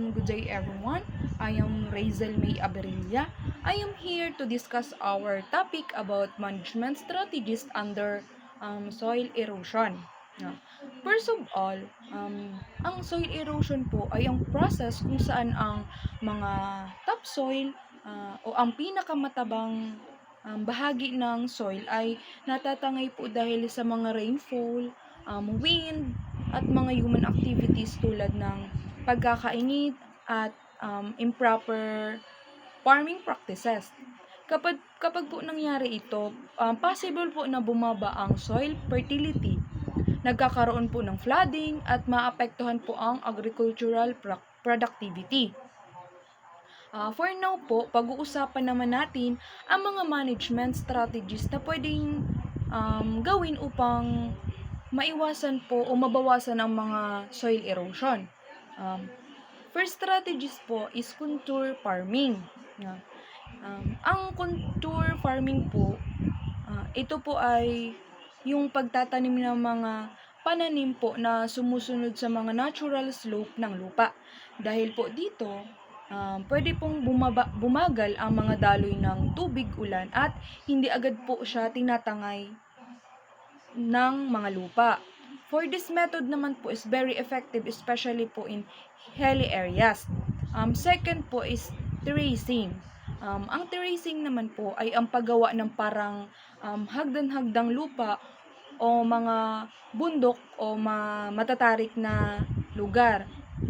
and good day everyone. I am Razel May Aberilla. I am here to discuss our topic about management strategies under soil erosion. Now, first of all, ang soil erosion po ay ang process kung saan ang mga topsoil o ang pinakamatabang bahagi ng soil ay natatangay po dahil sa mga rainfall, wind, at mga human activities tulad ng pagkakainit at improper farming practices. Kapag po nangyari ito, possible po na bumaba ang soil fertility, nagkakaroon po ng flooding at maapektuhan po ang agricultural productivity. For now po, pag-uusapan naman natin ang mga management strategies na pwedeng gawin upang maiwasan po o mabawasan ang mga soil erosion. First strategies po is contour farming. Ang contour farming po, ito po ay yung pagtatanim ng mga pananim po na sumusunod sa mga natural slope ng lupa. Dahil po dito, pwede pong bumagal ang mga daloy ng tubig ulan at hindi agad po siya tinatangay ng mga lupa. For this method naman po is very effective, especially po in hilly areas. Second po is terracing. Ang terracing naman po ay ang paggawa ng parang hagdan-hagdang lupa o mga bundok o matatarik na lugar.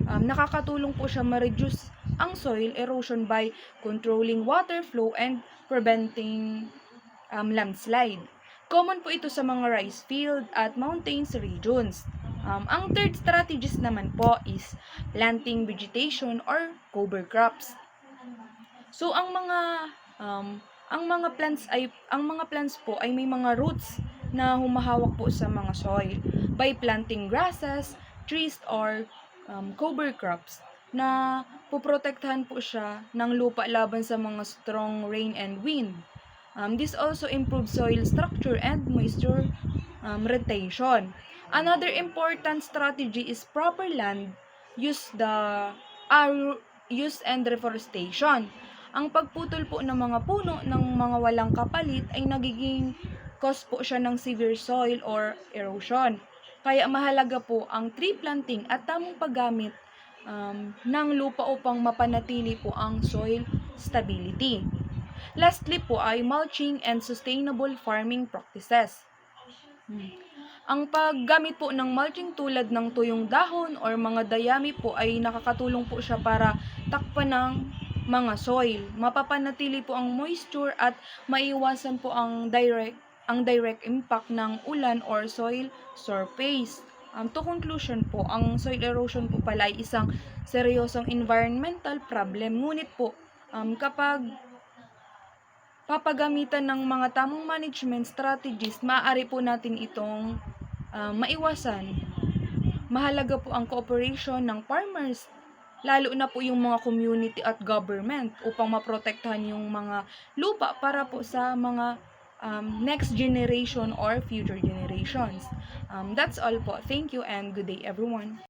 Nakakatulong po siya ma-reduce ang soil erosion by controlling water flow and preventing landslide. Common po ito sa mga rice field at mountains regions. Ang third strategies naman po is planting vegetation or cover crops. So ang mga plants po ay may mga roots na humahawak po sa mga soil by planting grasses, trees or cover crops na poprotektahan po siya ng lupa laban sa mga strong rain and wind. This also improves soil structure and moisture retention. Another important strategy is proper land use and reforestation. Ang pagputol po ng mga puno ng mga walang kapalit ay nagiging cause po siya ng severe soil or erosion. Kaya mahalaga po ang tree planting at tamang paggamit ng lupa upang mapanatili po ang soil stability. Lastly po ay mulching and sustainable farming practices. Ang paggamit po ng mulching tulad ng tuyong dahon or mga dayami po ay nakakatulong po siya para takpan ng mga soil. Mapapanatili po ang moisture at maiwasan po ang direct impact ng ulan or soil surface. To conclusion po, ang soil erosion po pala ay isang seryosong environmental problem. Ngunit po, kapag papagamitan ng mga tamang management strategies, maaari po natin itong maiwasan. Mahalaga po ang cooperation ng farmers, lalo na po yung mga community at government upang maprotektahan yung mga lupa para po sa mga next generation or future generations. That's all po. Thank you and good day everyone.